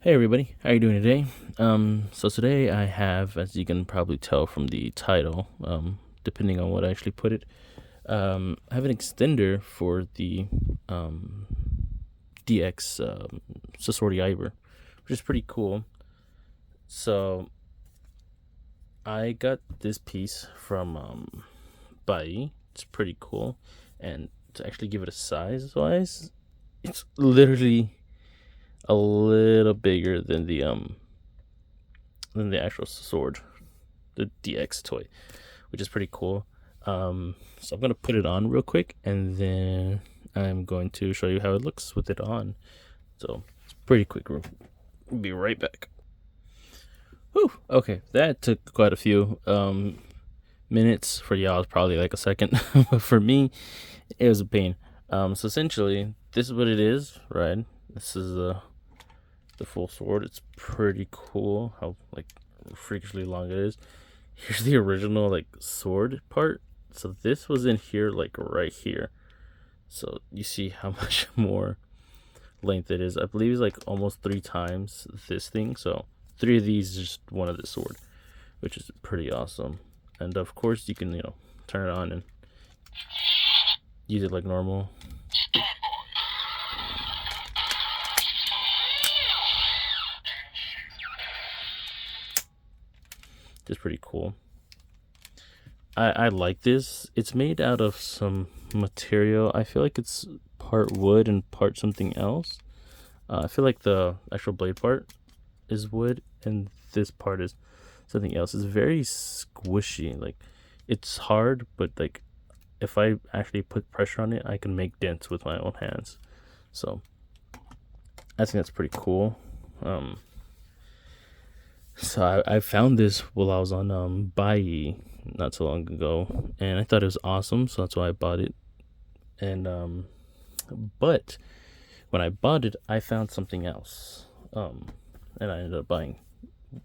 Hey everybody, how you doing today? So today I have, as you can probably tell from the title, depending on what I actually put it, I have an extender for the DX Sasword Yaiber, which is pretty cool. So I got this piece from Bai. It's pretty cool, and to actually give it a size-wise, it's literally a little bigger than the actual sword, the DX toy, which is pretty cool. So I'm gonna put it on real quick, and then I'm going to show you how it looks with it on. So it's pretty quick. We'll be right back. Whew. Okay, that took quite a few minutes. For y'all, it's probably like a second, but for me, it was a pain. So essentially, this is what it is, right? This is the full sword. It's pretty cool how like freakishly long it is. Here's the original like sword part. So this was in here, like right here. So you see how much more length it is. I believe it's like almost 3 times this thing. So 3 of these is just one of the sword, which is pretty awesome. And of course you can turn it on and use it like normal. Just pretty cool. I like this. It's made out of some material. I feel like it's part wood and part something else. I feel like the actual blade part is wood and this part is something else. It's very squishy. Like it's hard, but like if I actually put pressure on it, I can make dents with my own hands. So I think that's pretty cool. So I found this while I was on Bai not so long ago, and I thought it was awesome, so that's why I bought it. And but when I bought it, I found something else, and I ended up buying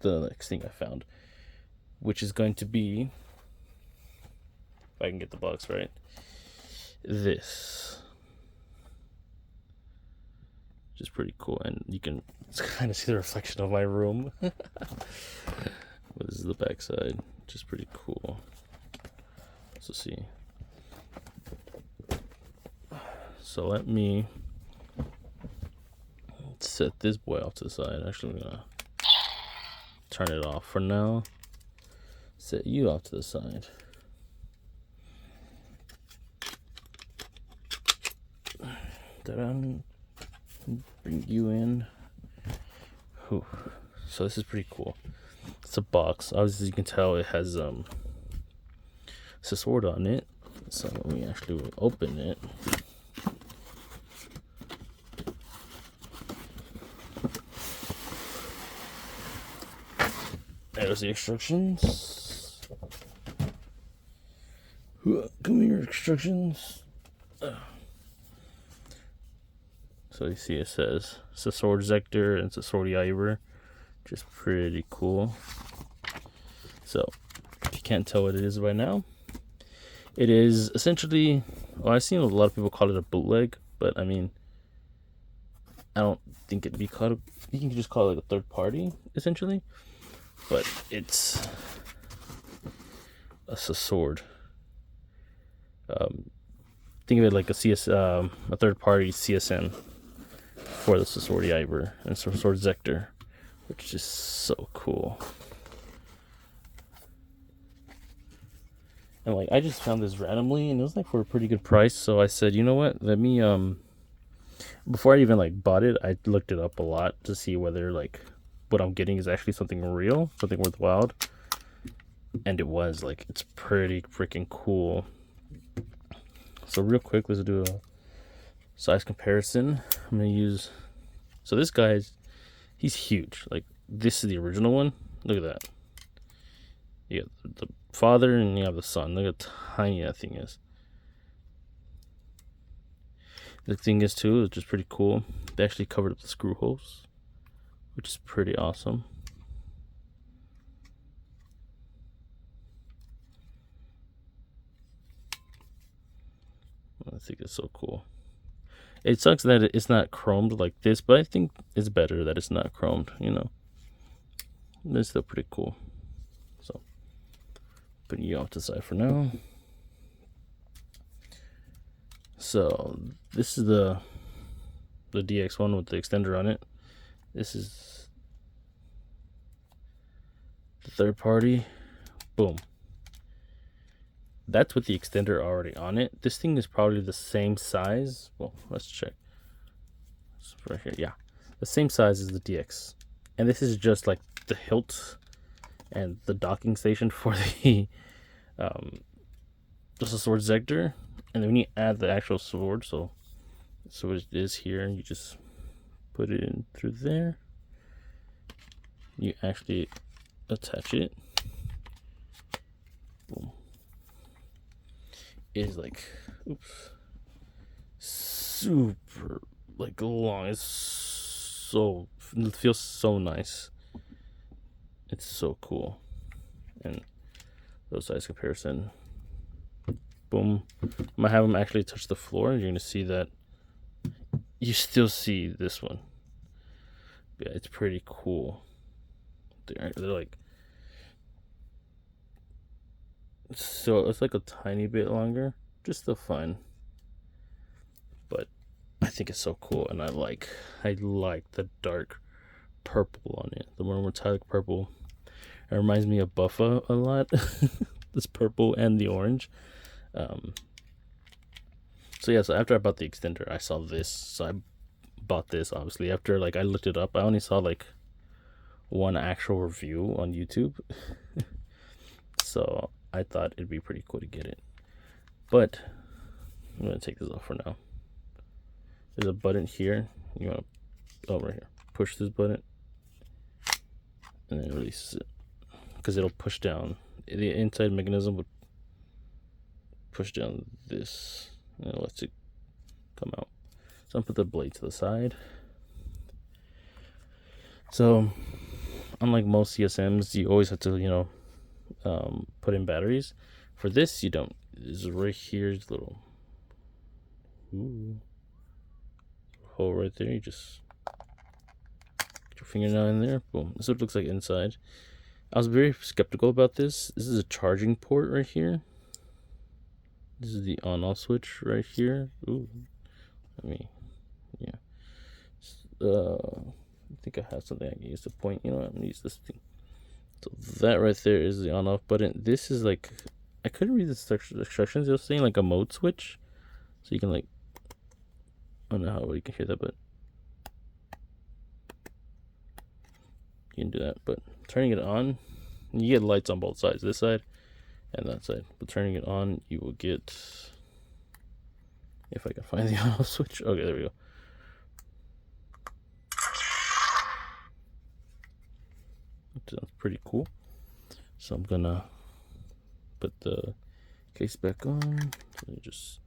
the next thing I found, which is going to be, if I can get the box right, this, which is pretty cool, and you can kind of see the reflection of my room. This is the back side, which is pretty cool. So see. So let me set this boy off to the side. Actually, I'm gonna turn it off for now. Set you off to the side. Bring you in. Whew. So this is pretty cool. It's a box. Obviously, you can tell it has a sword on it. So let me actually open it. There's the instructions. Come here, instructions. So you see it says Sasword Zecter and Sasword Yaiber, which is pretty cool. So if you can't tell what it is by now, it is essentially, well, I've seen a lot of people call it a bootleg, but I mean, I don't think it'd be called, you can just call it like a third party, essentially. But it's a sword. Think of it like a third party CSM for the Sasword Yaiber and Sasword Zecter, which is so cool. And like I just found this randomly, and it was like for a pretty good price. So I said, you know what? Let me before I even like bought it, I looked it up a lot to see whether like what I'm getting is actually something real, something worthwhile. And it was like, it's pretty freaking cool. So real quick, let's do a size comparison. I'm gonna use, so this guy's, he's huge. Like this is the original one. Look at that. You got the father and you have the son. Look how tiny that thing is. The thing is too, it's just pretty cool. They actually covered up the screw holes, which is pretty awesome. I think it's so cool. It sucks that it's not chromed like this, but I think it's better that it's not chromed, you know. It's still pretty cool. So, putting you off to the side for now. So, this is the DX one with the extender on it. This is the third party. Boom. That's with the extender already on it. This thing is probably the same size. Well, let's check. It's right here. Yeah, the same size as the DX. And this is just like the hilt and the docking station for the Sasword Zecter. And then when you add the actual sword, so it is here, you just put it in through there. You actually attach it. Boom. It is like, oops, super like long. It feels so nice. It's so cool. And those size comparison. Boom. I'm gonna have them actually touch the floor, and you're gonna see that you still see this one. Yeah, it's pretty cool. They're like, so it's like a tiny bit longer, just still fine. But I think it's so cool, and I like the dark purple on it, the more metallic purple. It reminds me of Buffa a lot. This purple and the orange. So yeah, so after I bought the extender, I saw this, so I bought this. Obviously, after like I looked it up, I only saw like one actual review on YouTube. So I thought it'd be pretty cool to get it, but I'm gonna take this off for now. There's a button here. You want to, oh, right here, push this button and then release it, because it'll push down. The inside mechanism would push down this and it lets it come out. So I'm gonna put the blade to the side. So unlike most CSMs, you always have to, you know, put in batteries. For this, you don't. This is right here, this little hole right there. You just put your fingernail in there. Boom. This is what it looks like inside. I was very skeptical about this. This is a charging port right here. This is the on-off switch right here. Ooh, let me, yeah. I think I have something I can use to point. You know what? I'm gonna use this thing. So that right there is the on-off button. This is like, I couldn't read the instructions. It was saying like a mode switch, so you can like, I don't know how you can hear that, but you can do that. But turning it on, you get lights on both sides, this side and that side. But turning it on, you will get, if I can find the on-off switch. Okay, there we go. Sounds pretty cool. So I'm gonna put the case back on. So you just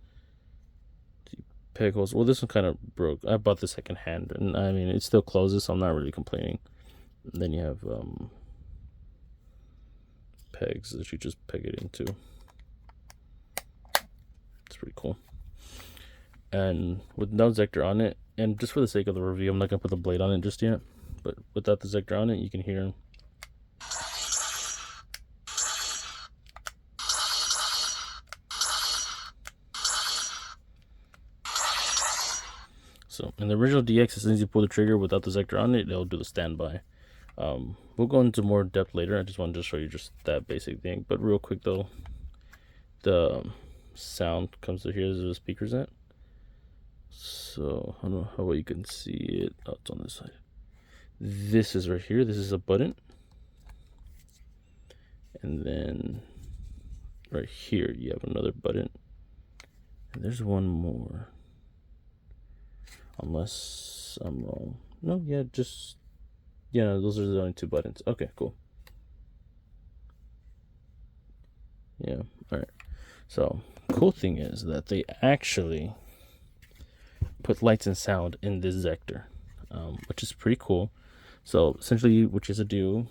see peg holes. Well, this one kind of broke. I bought the second hand, and I mean it still closes, so I'm not really complaining. And then you have pegs that you just peg it into. It's pretty cool. And with no Zecter on it, and just for the sake of the review, I'm not gonna put the blade on it just yet. But without the Zecter on it, you can hear. So in the original DX, as soon as you pull the trigger without the Zecter on it, it'll do the standby. We'll go into more depth later. I just wanted to show you just that basic thing. But real quick though, the sound comes to here. Is the speakers at. So I don't know how well you can see it. Oh, it's on this side. This is right here. This is a button. And then right here you have another button. And there's one more. Unless I'm wrong. No, yeah, just, yeah, those are the only two buttons. Okay, cool. Yeah, alright. So, cool thing is that they actually put lights and sound in this Zecter, which is pretty cool. So, essentially, what you have to do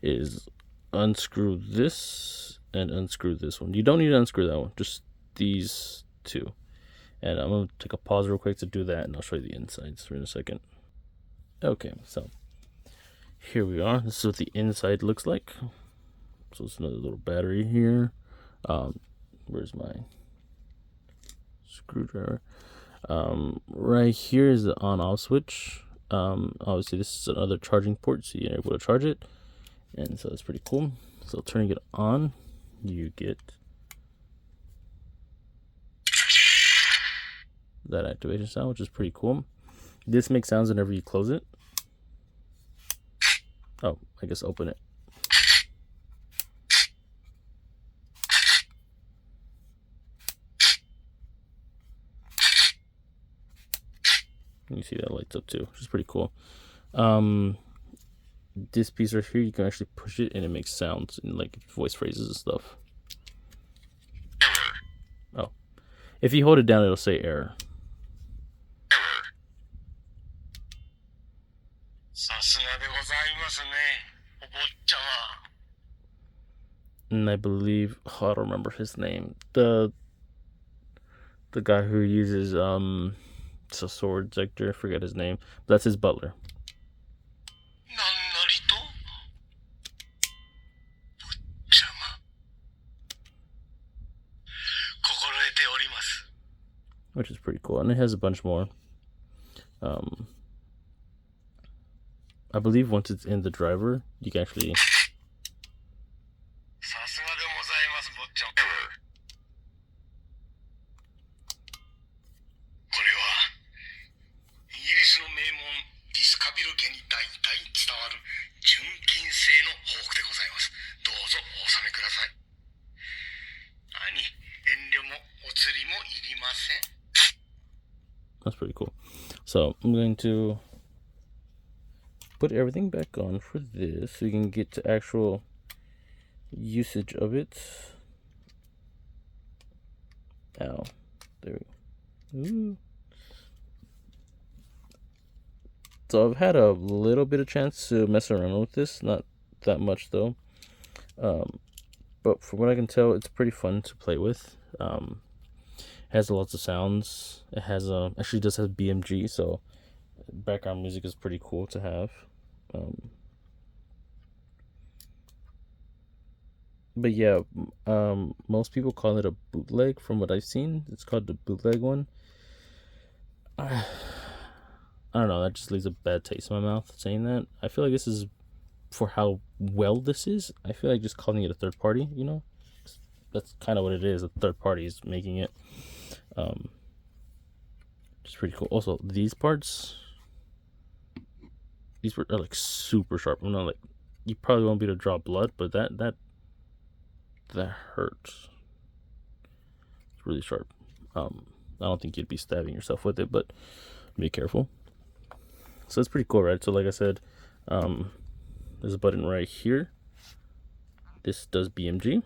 is unscrew this and unscrew this one. You don't need to unscrew that one, just these two. And I'm going to take a pause real quick to do that, and I'll show you the insides in a second. Okay, so here we are. This is what the inside looks like. So it's another little battery here. Where's my screwdriver? Right here is the on-off switch. Obviously this is another charging port, so you're able to charge it, and so it's pretty cool. So turning it on, you get that activation sound, which is pretty cool. This makes sounds whenever you close it. Oh, I guess open it. You see that lights up too, which is pretty cool. This piece right here, you can actually push it and it makes sounds and like voice phrases and stuff. Oh, if you hold it down, it'll say error. And I believe, oh, I don't remember his name. The guy who uses Sasword Zecter, I forget his name. But that's his butler. Which is pretty cool, and it has a bunch more. I believe once it's in the driver, you can actually. That's pretty cool. So I'm going to put everything back on for this so you can get to actual usage of it. Ow. There we go. Ooh. So I've had a little bit of chance to mess around with this, not that much though. But from what I can tell, it's pretty fun to play with. Has lots of sounds. It has actually does have BMG, so background music is pretty cool to have. But yeah, most people call it a bootleg. From what I've seen, it's called the bootleg one. I don't know. That just leaves a bad taste in my mouth saying that. I feel like this is, for how well this is, I feel like just calling it a third party, you know, that's kind of what it is. A third party is making it. Just pretty cool. Also, these parts, are like super sharp. You know, like you probably won't be able to draw blood, but that hurts. It's really sharp. I don't think you'd be stabbing yourself with it, but be careful. So it's pretty cool, right? So like I said, there's a button right here. This does BMG.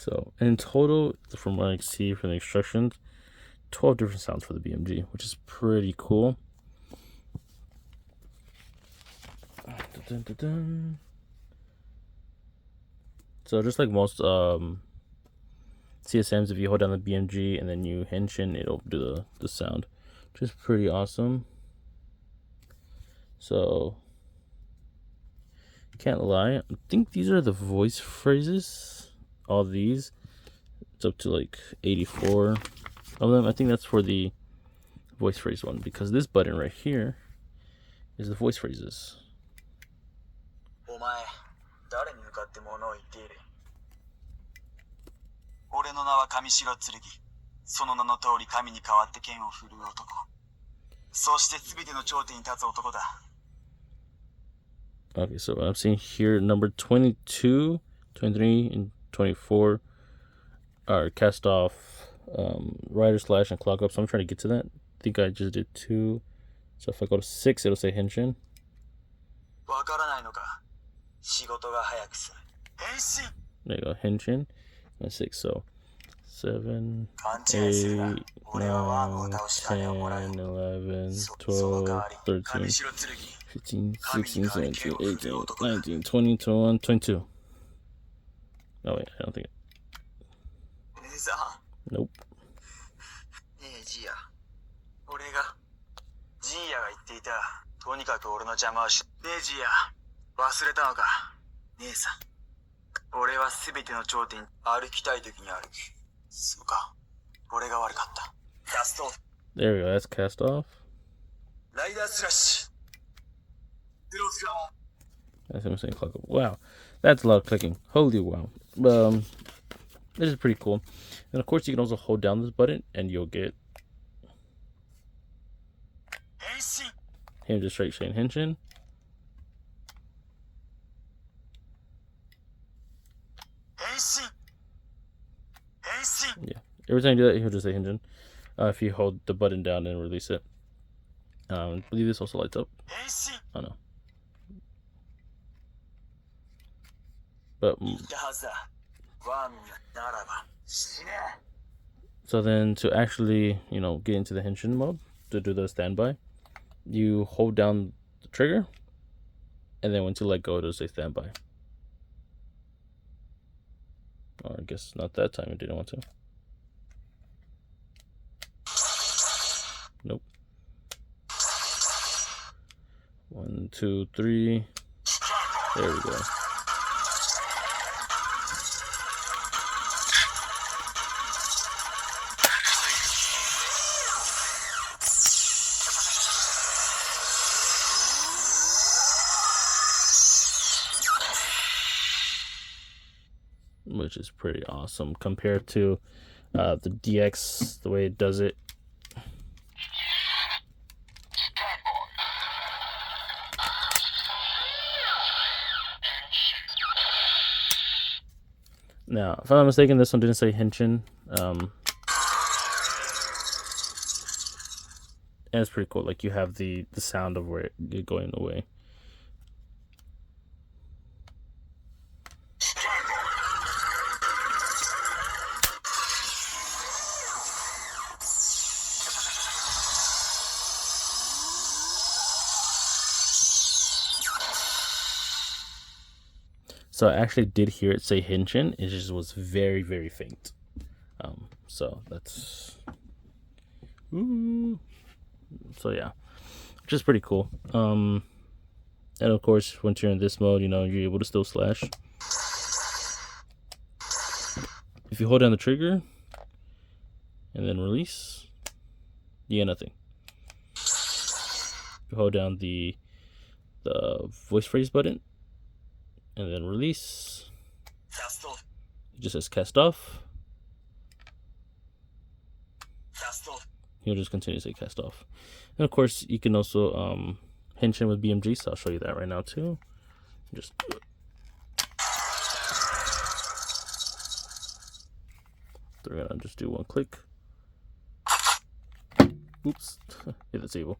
So in total, from what I can see from the instructions, 12 different sounds for the BMG, which is pretty cool. Dun, dun, dun. So just like most CSMs, if you hold down the BMG and then you henshin, it'll do the sound, which is pretty awesome. So can't lie, I think these are the voice phrases. All these, it's up to like 84 of them. I think that's for the voice phrase one, because this button right here is the voice phrases. その名の通り神に代わって剣を振るう男。そして全ての頂点に立つ男だ。Okay, so I'm seeing here number 22, 23, and 24 are cast off Rider Slash and Clock Up. So I'm trying to get to that. I think I just did 2. So if I go to 6, it'll say Henshin. わからないのか。仕事が早くする。変身 There you go, Henshin. And 6, so 7, 勘違いするな。 8, 俺はワームを 9, 倒した金をもらう。 10, 11, その代 12, わり、 13, 金城剣。 15, 16, 17, 18, 19, 20, 21, 22. Oh wait, I don't think it. 姉さん。 Nope. ねえジーヤ。俺が。ジーヤが言っていた。とにかく俺の邪魔をし。ねえジーヤ。忘れたのか。姉さん。俺は全ての頂点。歩きたい時に歩く。そうか。俺が悪かった。キャスト。 There we go, that's cast off. ライダースラッシュ。 That's him saying clock up. Wow, that's a lot of clicking. Holy wow. This is pretty cool. And of course, you can also hold down this button, and you'll get him just straight saying Henshin. Yeah, every time you do that, he'll just say Henshin. If you hold the button down and release it. I believe this also lights up. Oh no. But so then to actually, get into the Henshin mode, to do the standby, you hold down the trigger, and then once you let go, it'll say standby. Or I guess not that time, it didn't want to. Nope. 1, 2, 3. There we go. Which is pretty awesome compared to the DX, the way it does it. Now, if I'm not mistaken, this one didn't say Henshin. And it's pretty cool. Like, you have the sound of where you're going away. So I actually did hear it say Henshin. It just was very, very faint. So that's... Ooh. So yeah, which is pretty cool. And of course, once you're in this mode, you're able to still slash. If you hold down the trigger and then release, you get nothing. If you hold down the voice phrase button and then release, it just says cast off. He'll just continue to say cast off. And of course, you can also Henshin with BMG, so I'll show you that right now too. Just do it. So we're gonna just do one click. Oops, hit the table.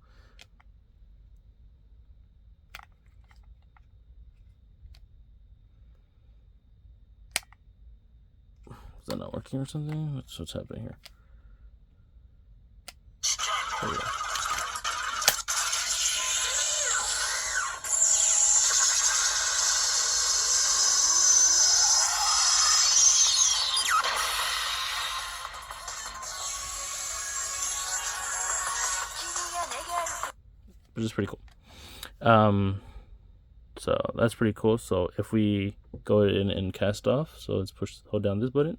Is that not working or something? That's what's happening here. There we go. Which is pretty cool. So that's pretty cool. So if we go in and cast off, so let's hold down this button.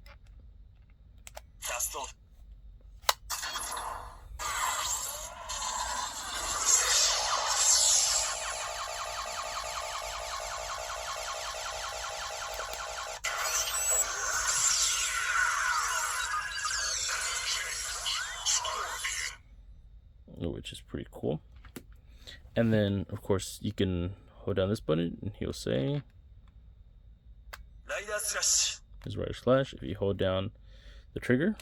which is pretty cool. And then, of course, you can hold down this button, and he'll say his rider slash. If you hold down the trigger,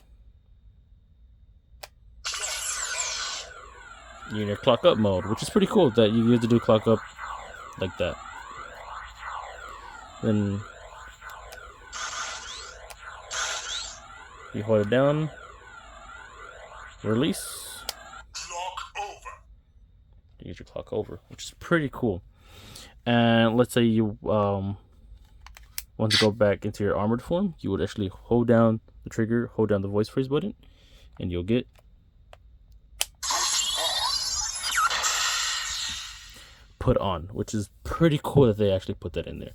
you're in your clock up mode, which is pretty cool that you get to do clock up like that. Then you hold it down, release, you get your clock over, which is pretty cool. And let's say you want to go back into your armored form, you would actually hold down the trigger, hold down the voice phrase button, and you'll get put on, which is pretty cool that they actually put that in there.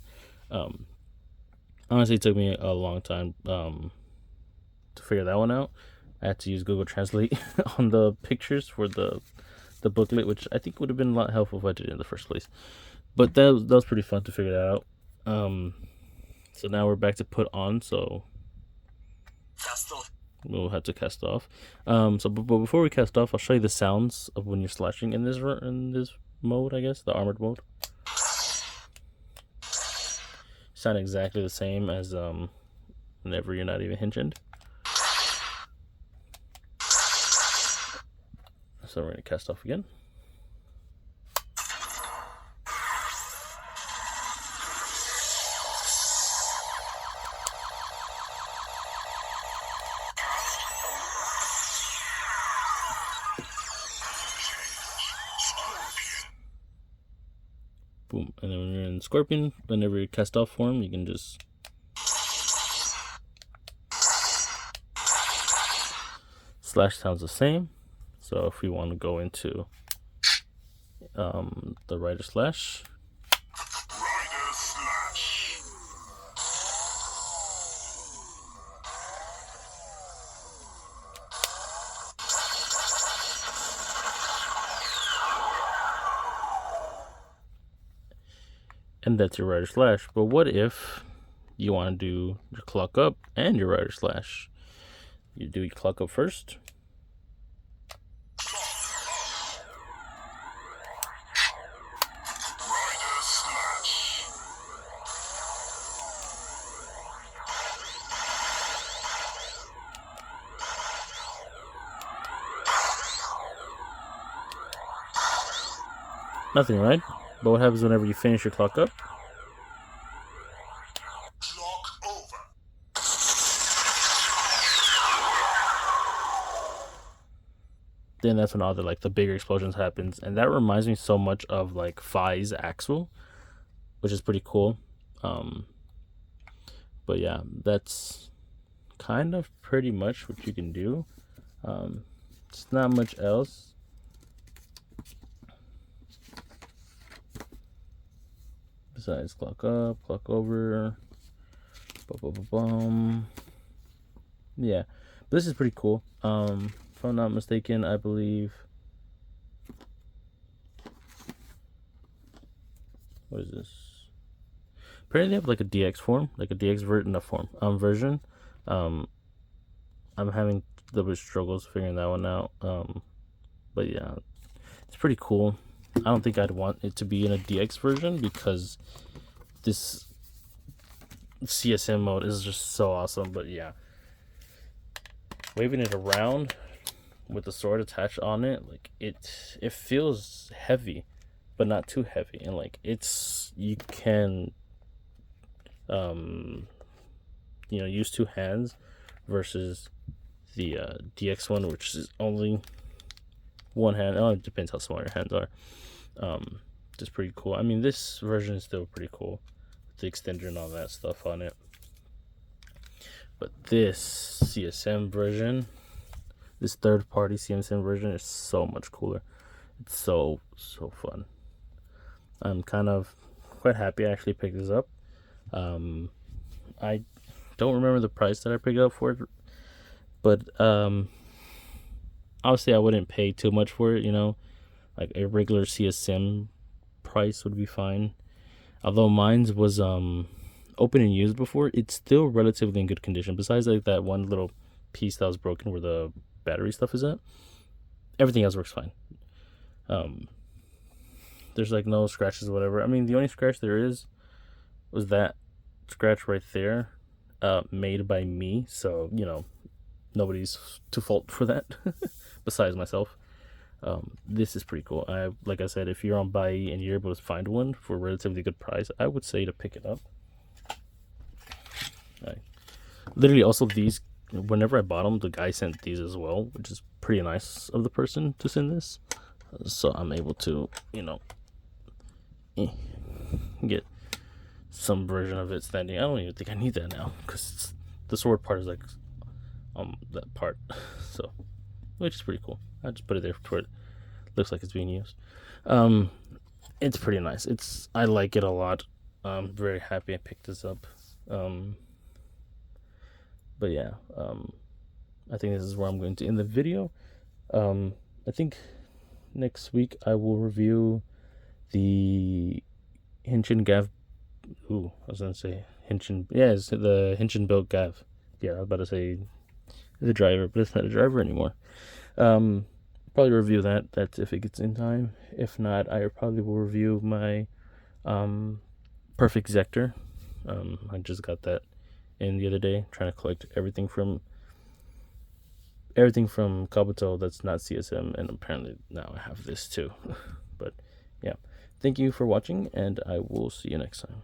Honestly, it took me a long time to figure that one out. I had to use Google Translate on the pictures for the booklet, which I think would have been a lot helpful if I did it in the first place. But that was pretty fun to figure that out. So now we're back to put on, so we'll have to cast off. But before we cast off, I'll show you the sounds of when you're slashing in this mode, I guess, the armored mode. Sound exactly the same as whenever you're not even hinge-end. So we're going to cast off again. Boom. And then when you're in Scorpion, whenever you cast off form, you can just slash sounds the same. So if we want to go into the rider slash, and that's your rider slash. But what if you want to do your clock up and your rider slash? You do your clock up first. Nothing, right? But what happens whenever you finish your clock up? Clock over. Then that's when all the bigger explosions happens, and that reminds me so much of like Fi's Axel, which is pretty cool. But yeah, that's kind of pretty much what you can do. It's not much else. Besides clock up, clock over, yeah, but this is pretty cool. If I'm not mistaken, I believe, what is this? Apparently they have like a DX form, like a DX version. I'm having a little bit of struggles figuring that one out. But yeah, it's pretty cool. I don't think I'd want it to be in a DX version because this CSM mode is just so awesome. But yeah, waving it around with the sword attached on it, like it feels heavy, but not too heavy, and like you can use two hands versus the DX one, which is only one hand. Oh, it depends how small your hands are. Just pretty cool. I mean, this version is still pretty cool with the extender and all that stuff on it. But this CSM version, this third-party CSM version, is so much cooler. It's so fun. I'm kind of quite happy I actually picked this up. I don't remember the price that I picked it up for it, but obviously I wouldn't pay too much for it, like a regular CSM price would be fine. Although mine's was open and used before, it's still relatively in good condition. Besides like that one little piece that was broken where the battery stuff is at, everything else works fine. There's like no scratches or whatever. I mean, the only scratch there is was that scratch right there, made by me. So nobody's to fault for that, besides myself. This is pretty cool. Like I said, if you're on Buy and you're able to find one for a relatively good price, I would say to pick it up. Literally, also these, whenever I bought them, the guy sent these as well, which is pretty nice of the person to send this. So I'm able to, get some version of it standing. I don't even think I need that now, because the sword part is like that part. So, which is pretty cool. I just put it there for it. Looks like it's being used. It's pretty nice. I like it a lot. I'm very happy I picked this up. But yeah, I think this is where I'm going to end the video. I think next week I will review the Henshin Gav. Ooh, I was gonna say Henshin. Yeah, it's the Henshin built Gav. Yeah, I was about to say the driver, but it's not a driver anymore. Probably review that. That's if it gets in time. If not, I probably will review my Perfect Zecter. I just got that in the other day, trying to collect everything from Kabuto that's not CSM, and apparently now I have this too. But yeah, thank you for watching, and I will see you next time.